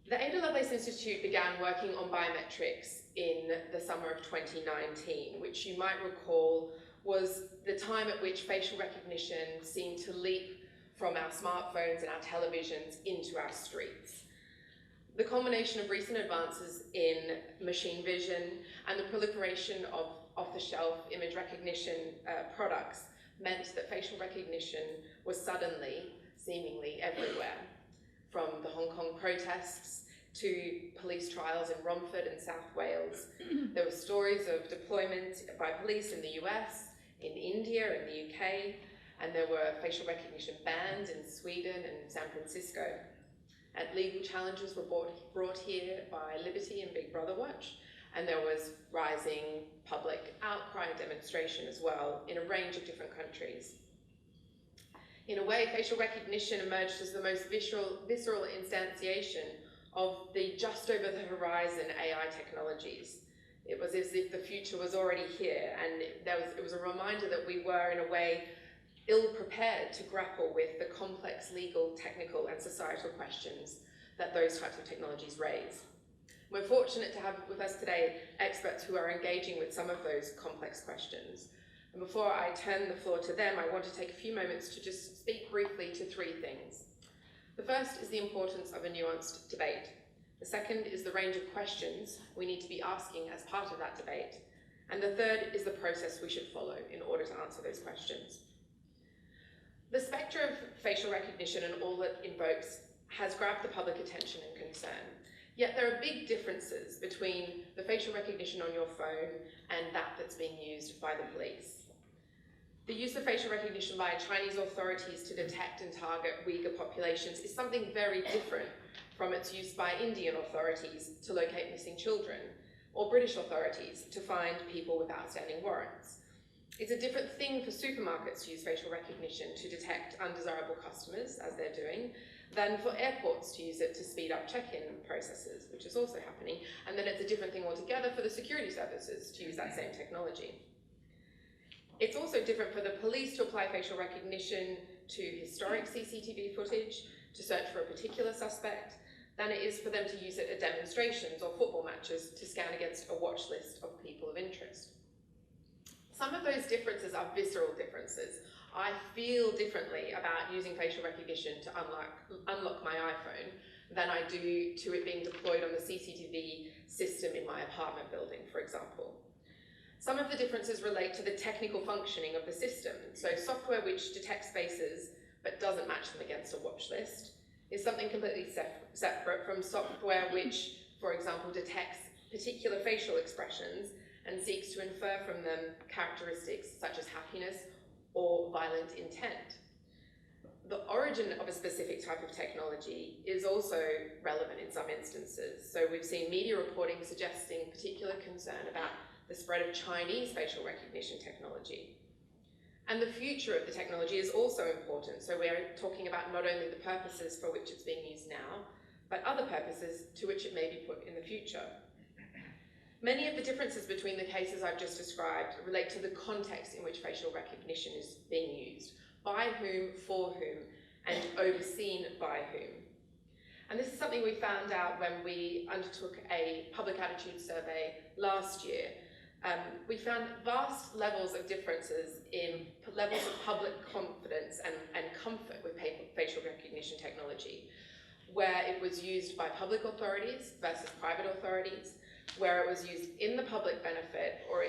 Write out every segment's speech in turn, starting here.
The Ada Lovelace Institute began working on biometrics in the summer of 2019, which you might recall was the time at which facial recognition seemed to leap from our smartphones and our televisions into our streets. The combination of recent advances in machine vision and the proliferation of off-the-shelf image recognition products meant that facial recognition was suddenly, seemingly everywhere. From the Hong Kong protests to police trials in Romford and South Wales. There were stories of deployment by police in the US, in India, in the UK, and there were facial recognition bans in Sweden and San Francisco. And legal challenges were brought here by Liberty and Big Brother Watch, and there was rising public outcry and demonstration as well in a range of different countries. In a way, facial recognition emerged as the most visceral instantiation of the just over the horizon AI technologies. It was as if the future was already here, and it was a reminder that we were, in a way, ill-prepared to grapple with the complex legal, technical, and societal questions that those types of technologies raise. We're fortunate to have with us today experts who are engaging with some of those complex questions. And before I turn the floor to them, I want to take a few moments to just speak briefly to three things. The first is the importance of a nuanced debate. The second is the range of questions we need to be asking as part of that debate. And the third is the process we should follow in order to answer those questions. The spectre of facial recognition and all that invokes has grabbed the public attention and concern. Yet there are big differences between the facial recognition on your phone and that that's being used by the police. The use of facial recognition by Chinese authorities to detect and target Uyghur populations is something very different from its use by Indian authorities to locate missing children, or British authorities to find people with outstanding warrants. It's a different thing for supermarkets to use facial recognition to detect undesirable customers, as they're doing, than for airports to use it to speed up check-in processes, which is also happening. And then it's a different thing altogether for the security services to use that same technology. It's also different for the police to apply facial recognition to historic CCTV footage to search for a particular suspect than it is for them to use it at demonstrations or football matches to scan against a watch list of people of interest. Some of those differences are visceral differences. I feel differently about using facial recognition to unlock my iPhone than I do to it being deployed on the CCTV system in my apartment building, for example. Some of the differences relate to the technical functioning of the system. So software which detects faces but doesn't match them against a watch list is something completely separate from software which, for example, detects particular facial expressions and seeks to infer from them characteristics such as happiness or violent intent. The origin of a specific type of technology is also relevant in some instances. So we've seen media reporting suggesting particular concern about the spread of Chinese facial recognition technology. And the future of the technology is also important. So we're talking about not only the purposes for which it's being used now, but other purposes to which it may be put in the future. Many of the differences between the cases I've just described relate to the context in which facial recognition is being used, by whom, for whom, and overseen by whom. And this is something we found out when we undertook a public attitude survey last year. We found vast levels of differences in levels of public confidence and comfort with facial recognition technology, where it was used by public authorities versus private authorities, where it was used in the public benefit or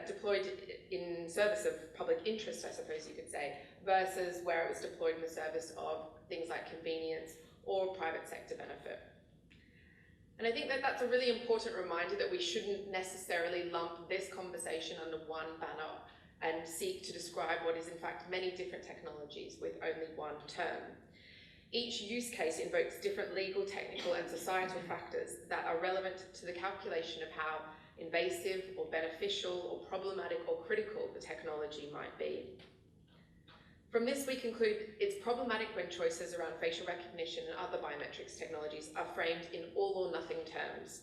deployed in service of public interest, I suppose you could say, versus where it was deployed in the service of things like convenience or private sector benefit. And I think that that's a really important reminder that we shouldn't necessarily lump this conversation under one banner and seek to describe what is in fact many different technologies with only one term. Each use case invokes different legal, technical, and societal factors that are relevant to the calculation of how invasive or beneficial or problematic or critical the technology might be. From this, we conclude it's problematic when choices around facial recognition and other biometrics technologies are framed in all or nothing terms.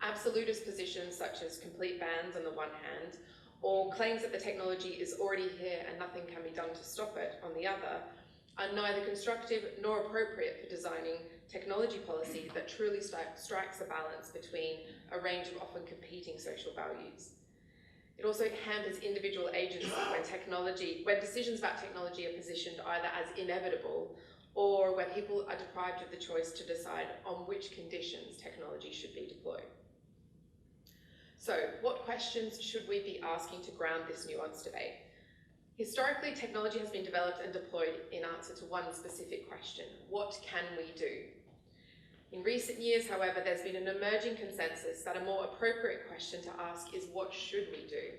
Absolutist positions such as complete bans on the one hand, or claims that the technology is already here and nothing can be done to stop it on the other, are neither constructive nor appropriate for designing technology policy that truly strikes a balance between a range of often competing social values. It also hampers individual agency when decisions about technology are positioned either as inevitable or where people are deprived of the choice to decide on which conditions technology should be deployed. So, what questions should we be asking to ground this nuanced debate? Historically, technology has been developed and deployed in answer to one specific question: what can we do? In recent years, however, there's been an emerging consensus that a more appropriate question to ask is, what should we do?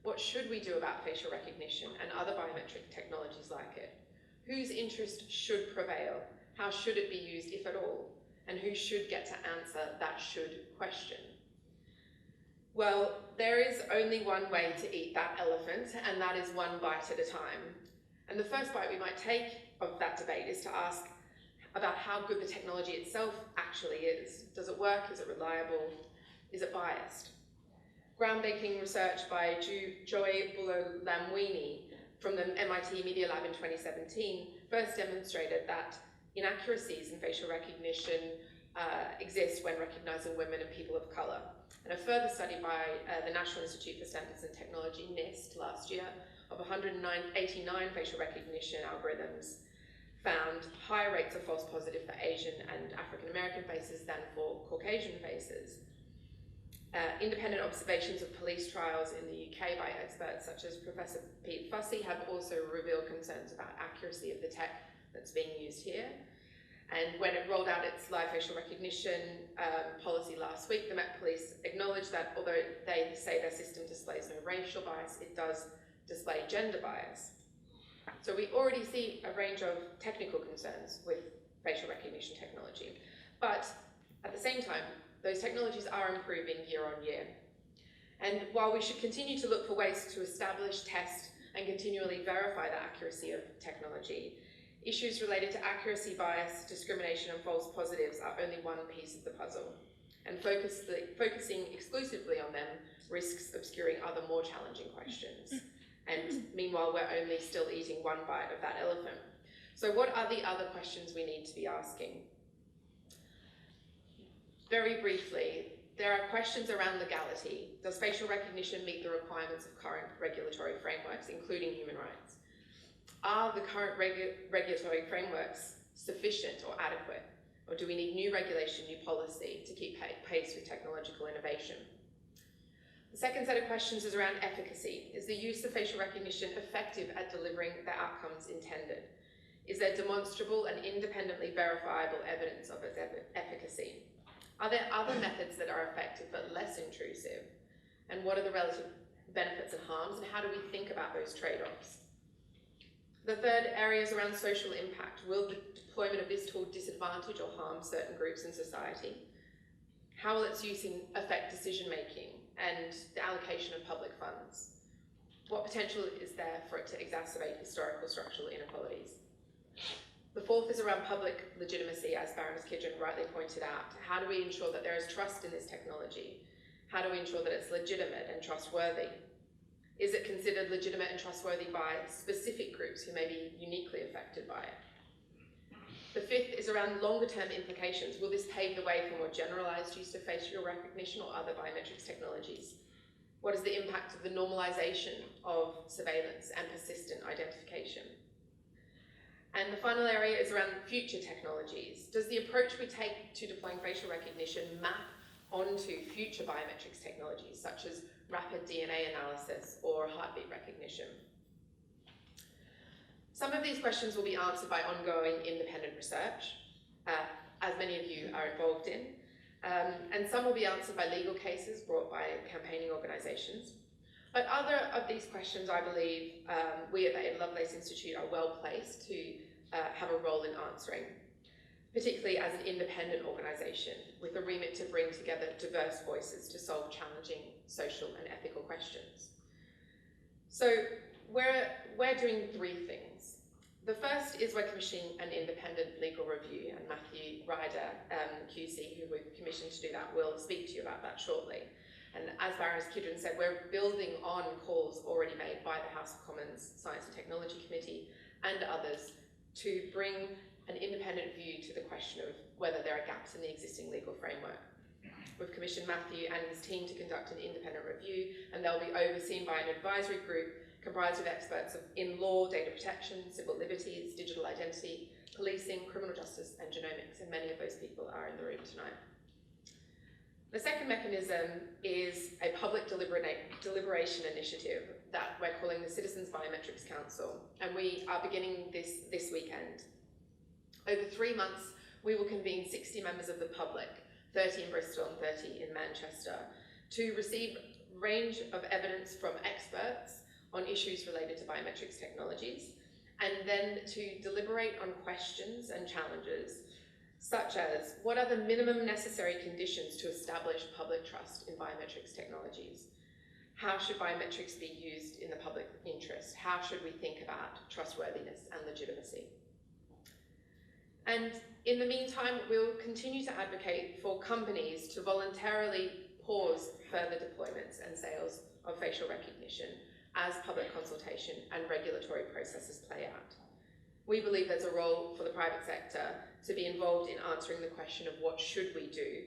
What should we do about facial recognition and other biometric technologies like it? Whose interest should prevail? How should it be used, if at all? And who should get to answer that should question? Well, there is only one way to eat that elephant, and that is one bite at a time. And the first bite we might take of that debate is to ask about how good the technology itself actually is. Does it work? Is it reliable? Is it biased? Groundbreaking research by Joy Bulo-Lamwini from the MIT Media Lab in 2017 first demonstrated that inaccuracies in facial recognition exist when recognizing women and people of color. And a further study by the National Institute for Standards and Technology, NIST, last year, of 189 facial recognition algorithms found higher rates of false positive for Asian and African American faces than for Caucasian faces. Independent observations of police trials in the UK by experts such as Professor Pete Fussy have also revealed concerns about accuracy of the tech that's being used here. And when it rolled out its live facial recognition policy last week, the Met Police acknowledged that although they say their system displays no racial bias, it does display gender bias. So we already see a range of technical concerns with facial recognition technology. But at the same time, those technologies are improving year on year. And while we should continue to look for ways to establish, test, and continually verify the accuracy of technology, issues related to accuracy, bias, discrimination, and false positives are only one piece of the puzzle. And focusing exclusively on them risks obscuring other more challenging questions. And meanwhile, we're only still eating one bite of that elephant. So what are the other questions we need to be asking? Very briefly, there are questions around legality. Does facial recognition meet the requirements of current regulatory frameworks, including human rights? Are the current regulatory frameworks sufficient or adequate? Or do we need new regulation, new policy to keep pace with technological innovation? The second set of questions is around efficacy. Is the use of facial recognition effective at delivering the outcomes intended? Is there demonstrable and independently verifiable evidence of its efficacy? Are there other methods that are effective but less intrusive? And what are the relative benefits and harms, and how do we think about those trade-offs? The third area is around social impact. Will the deployment of this tool disadvantage or harm certain groups in society? How will its use affect decision-making and the allocation of public funds? What potential is there for it to exacerbate historical structural inequalities? The fourth is around public legitimacy, as Baroness Kidron rightly pointed out. How do we ensure that there is trust in this technology? How do we ensure that it's legitimate and trustworthy? Is it considered legitimate and trustworthy by specific groups who may be uniquely affected by it? The fifth is around longer-term implications. Will this pave the way for more generalized use of facial recognition or other biometrics technologies? What is the impact of the normalization of surveillance and persistent identification? And the final area is around future technologies. Does the approach we take to deploying facial recognition map onto future biometrics technologies, such as rapid DNA analysis or heartbeat recognition? Some of these questions will be answered by ongoing independent research, as many of you are involved in, and some will be answered by legal cases brought by campaigning organisations. But other of these questions, I believe, we at the Ada Lovelace Institute are well placed to have a role in answering, particularly as an independent organisation with a remit to bring together diverse voices to solve challenging social and ethical questions. So we're doing three things. The first is we're commissioning an independent legal review, and Matthew Ryder, QC, who we've commissioned to do that, will speak to you about that shortly. And as Baroness Kidron said, we're building on calls already made by the House of Commons Science and Technology Committee and others to bring an independent view to the question of whether there are gaps in the existing legal framework. We've commissioned Matthew and his team to conduct an independent review, and they'll be overseen by an advisory group comprised of experts in law, data protection, civil liberties, digital identity, policing, criminal justice, and genomics, and many of those people are in the room tonight. The second mechanism is a public deliberation initiative that we're calling the Citizens Biometrics Council, and we are beginning this weekend. Over 3 months, we will convene 60 members of the public, 30 in Bristol and 30 in Manchester, to receive a range of evidence from experts on issues related to biometrics technologies, and then to deliberate on questions and challenges, such as what are the minimum necessary conditions to establish public trust in biometrics technologies? How should biometrics be used in the public interest? How should we think about trustworthiness and legitimacy? And in the meantime, we'll continue to advocate for companies to voluntarily pause further deployments and sales of facial recognition as public consultation and regulatory processes play out. We believe there's a role for the private sector to be involved in answering the question of what should we do.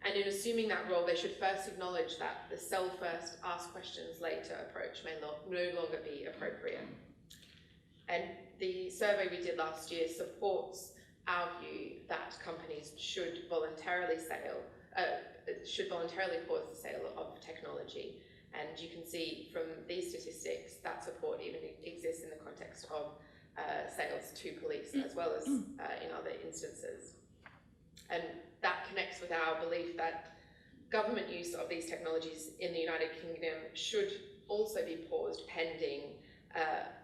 And in assuming that role, they should first acknowledge that the sell first, ask questions later approach may no longer be appropriate. And the survey we did last year supports our view that companies should voluntarily pause the sale of technology. And you can see from these statistics that support even exists in the context of sales to police as well as in other instances. And that connects with our belief that government use of these technologies in the United Kingdom should also be paused pending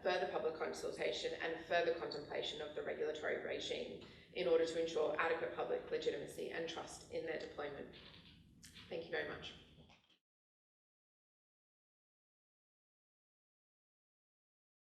further public consultation and further contemplation of the regulatory regime in order to ensure adequate public legitimacy and trust in their deployment